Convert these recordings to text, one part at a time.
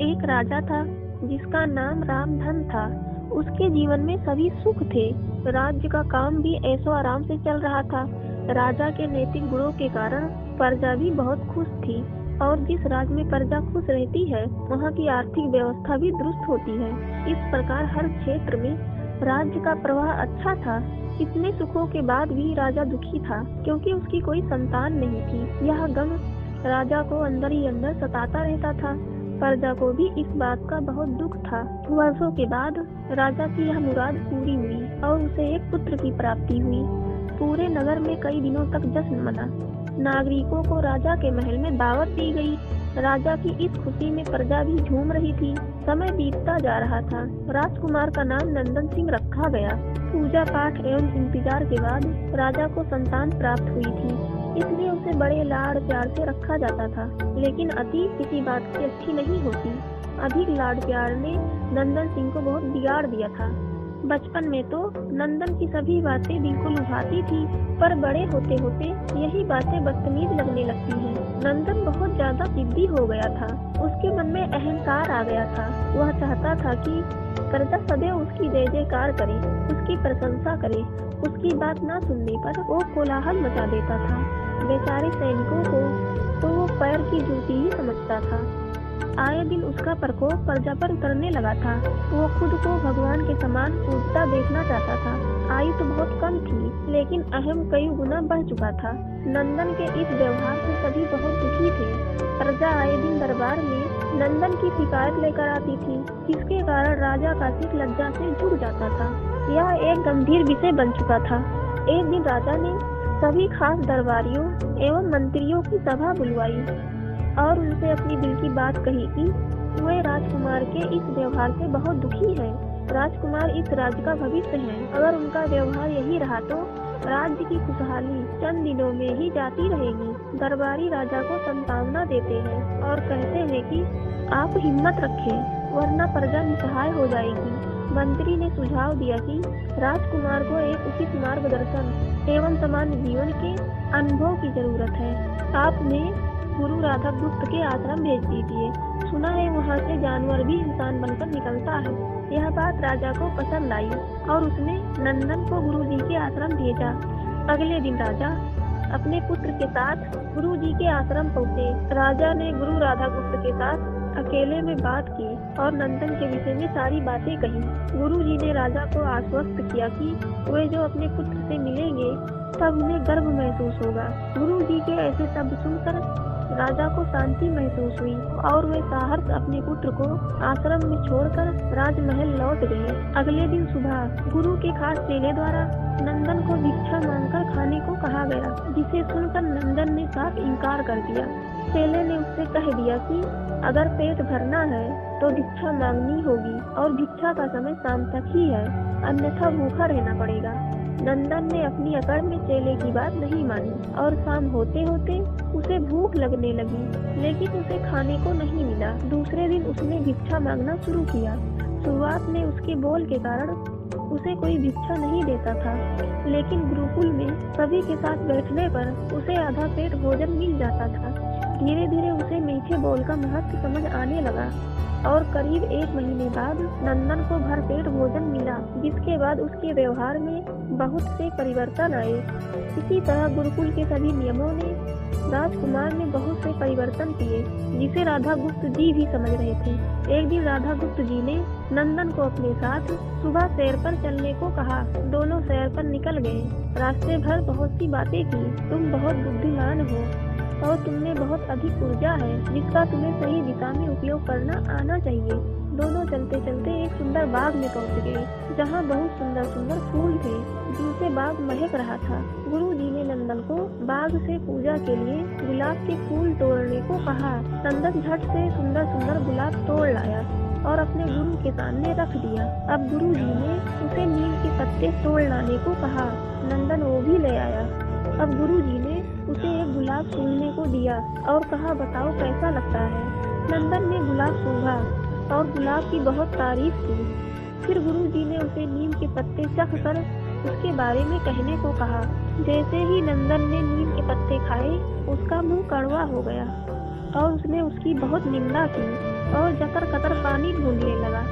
एक राजा था जिसका नाम रामधन था। उसके जीवन में सभी सुख थे। राज्य का काम भी ऐशो आराम से चल रहा था। राजा के नैतिक गुणों के कारण प्रजा भी बहुत खुश थी और जिस राज्य में प्रजा खुश रहती है वहाँ की आर्थिक व्यवस्था भी दुरुस्त होती है। इस प्रकार हर क्षेत्र में राज्य का प्रवाह अच्छा था। इतने सुखों के बाद भी राजा दुखी था क्योंकि उसकी कोई संतान नहीं थी। यह गम राजा को अंदर ही अंदर सताता रहता था। प्रजा को भी इस बात का बहुत दुख था। वर्षों के बाद राजा की यह मुराद पूरी हुई और उसे एक पुत्र की प्राप्ति हुई। पूरे नगर में कई दिनों तक जश्न मना। नागरिकों को राजा के महल में दावत दी गई। राजा की इस खुशी में प्रजा भी झूम रही थी। समय बीतता जा रहा था। राजकुमार का नाम नंदन सिंह रखा गया। पूजा पाठ एवं इंतजार के बाद राजा को संतान प्राप्त हुई थी, इसलिए उसे बड़े लाड़ प्यार से रखा जाता था। लेकिन अति किसी बात की अच्छी नहीं होती। अधिक लाड़ प्यार ने नंदन सिंह को बहुत बिगाड़ दिया था। बचपन में तो नंदन की सभी बातें दिल को लुभाती थी, पर बड़े होते होते यही बातें बदतमीज लगने लगती हैं। नंदन बहुत ज्यादा जिद्दी हो गया था। उसके मन में अहंकार आ गया था। वह चाहता था कि प्रजा सदैव उसकी जय जयकार करे, उसकी प्रशंसा करे। उसकी बात न सुनने पर वो कोलाहल मचा देता था। बेचारे सैनिकों को तो वो पैर की जूती ही समझता था। आए दिन उसका प्रकोप प्रजा पर उतरने लगा था। वो खुद को भगवान के समान पूजता देखना चाहता था। आयु तो बहुत कम थी, लेकिन अहम कई गुना बढ़ चुका था। नंदन के इस व्यवहार से सभी बहुत दुखी थे। प्रजा आए दिन दरबार में नंदन की शिकायत लेकर आती थी, जिसके कारण राजा का सिर लज्जा से झुक जाता था। यह एक गंभीर विषय बन चुका था। एक दिन राजा ने सभी खास दरबारियों एवं मंत्रियों की सभा बुलवाई और उनसे अपनी दिल की बात कही कि वे राजकुमार के इस व्यवहार से बहुत दुखी हैं। राजकुमार इस राज्य का भविष्य है। अगर उनका व्यवहार यही रहा तो राज्य की खुशहाली चंद दिनों में ही जाती रहेगी। दरबारी राजा को सांत्वना देते हैं और कहते हैं कि आप हिम्मत रखें, वरना प्रजा निसहाय हो जाएगी। मंत्री ने सुझाव दिया कि राजकुमार को एक उचित मार्गदर्शन एवं सामान्य जीवन के अनुभव की जरूरत है। आपने गुरु राधा गुप्त के आश्रम भेज दीजिए। सुना है वहाँ से जानवर भी इंसान बनकर निकलता है। यह बात राजा को पसंद आई और उसने नंदन को गुरु जी के आश्रम भेजा। अगले दिन राजा अपने पुत्र के साथ गुरु जी के आश्रम पहुँचे। राजा ने गुरु राधा गुप्त के साथ अकेले में बात की और नंदन के विषय में सारी बातें कही। गुरु जी ने राजा को आश्वस्त किया कि वे जो अपने पुत्र से मिलेंगे तब उन्हें गर्व महसूस होगा। गुरु जी के ऐसे शब्द सुनकर राजा को शांति महसूस हुई और वे साहस अपने पुत्र को आश्रम में छोड़कर राजमहल लौट गए। अगले दिन सुबह गुरु के खास चेले द्वारा नंदन को भिक्षा मांगकर खाने को कहा गया, जिसे सुनकर नंदन ने साफ इनकार कर दिया। चेले ने उससे कह दिया कि अगर पेट भरना है तो भिक्षा मांगनी होगी और भिक्षा का समय शाम तक ही है, अन्यथा भूखा रहना पड़ेगा। नंदन ने अपनी अकड़ में चेले की बात नहीं मानी और शाम होते होते उसे भूख लगने लगी, लेकिन उसे खाने को नहीं मिला। दूसरे दिन उसने भिक्षा मांगना शुरू किया। शुरुआत में उसके बोल के कारण उसे कोई भिक्षा नहीं देता था, लेकिन गुरुकुल में सभी के साथ बैठने पर उसे आधा पेट भोजन मिल जाता था। धीरे धीरे उसे मीठे बोल का महत्व समझ आने लगा और करीब 1 महीने बाद नंदन को भरपेट भोजन मिला, जिसके बाद उसके व्यवहार में बहुत से परिवर्तन आए। इसी तरह गुरुकुल के सभी नियमों ने राजकुमार ने बहुत से परिवर्तन किए, जिसे राधा गुप्त जी भी समझ रहे थे। एक दिन राधा गुप्त जी ने नंदन को अपने साथ सुबह सैर पर चलने को कहा। दोनों सैर पर निकल गए। रास्ते भर बहुत सी बातें की। तुम बहुत बुद्धिमान हो और तुमने बहुत अधिक ऊर्जा है, जिसका तुम्हें सही दिशा में उपयोग करना आना चाहिए। दोनों चलते चलते एक सुंदर बाग में पहुंच गए, जहां बहुत सुंदर सुंदर फूल थे, जिनसे बाग महक रहा था। गुरु जी ने नंदन को बाग से पूजा के लिए गुलाब के फूल तोड़ने को कहा। नंदन झट से सुंदर सुंदर गुलाब तोड़ लाया और अपने गुरु के सामने रख दिया। अब गुरु जी ने उसे नीम के पत्ते तोड़ लाने को कहा। नंदन वो भी ले आया। अब गुरु जी ने उसे एक गुलाब सूंघने को दिया और कहा, बताओ कैसा लगता है। नंदन ने गुलाब सूंघा और गुलाब की बहुत तारीफ की। फिर गुरु जी ने उसे नीम के पत्ते चख कर उसके बारे में कहने को कहा। जैसे ही नंदन ने नीम के पत्ते खाए, उसका मुंह कड़वा हो गया और उसने उसकी बहुत निंदा की। और जकर कतर पानी ढूंढने लगा।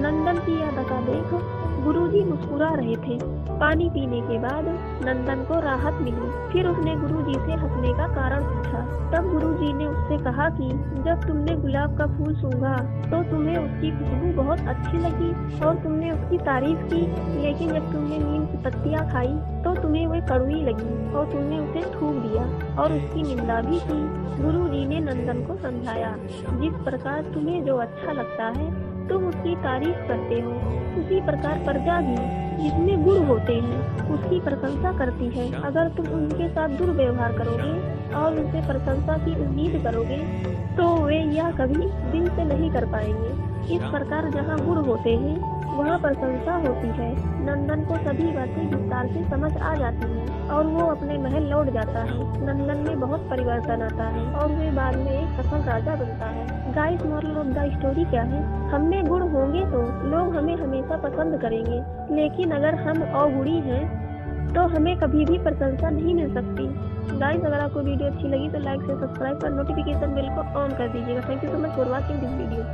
नंदन की यह दशा देख गुरुजी मुस्कुरा रहे थे। पानी पीने के बाद नंदन को राहत मिली। फिर उसने गुरुजी से हंसने का कारण पूछा। तब गुरुजी ने उससे कहा कि जब तुमने गुलाब का फूल सूंघा तो तुम्हें उसकी खुशबू बहुत अच्छी लगी और तुमने उसकी तारीफ की, लेकिन जब तुमने नीम की पत्तियां खाई तो तुम्हें वे कड़वी लगी और तुमने उसे थूक दिया और उसकी निंदा भी की। गुरुजी ने नंदन को समझाया, जिस प्रकार तुम्हें जो अच्छा लगता है तुम उसकी तारीफ करते हो, उसी प्रकार प्रजा भी जिसमें गुण होते हैं उसकी प्रशंसा करती है। अगर तुम उनके साथ दुर्व्यवहार करोगे और उनसे प्रशंसा की उम्मीद करोगे तो वे यह कभी दिल से नहीं कर पाएंगे। इस प्रकार जहाँ गुण होते हैं वहाँ प्रशंसा होती है। नंदन को सभी बातें विस्तार से समझ आ जाती हैं और वो अपने महल लौट जाता है। नंदन में बहुत परिवर्तन आता है और वे बाद में एक सफल राजा बनता है। Guys, moral of the story क्या है? हम में गुण होंगे तो लोग हमें हमेशा पसंद करेंगे, लेकिन अगर हम अवगुणी हैं तो हमें कभी भी प्रशंसा नहीं मिल सकती। गाइस, अगर आपको वीडियो अच्छी लगी तो लाइक से सब्सक्राइब कर नोटिफिकेशन बेल को ऑन कर दीजिएगा। Thank you so much for watching this video.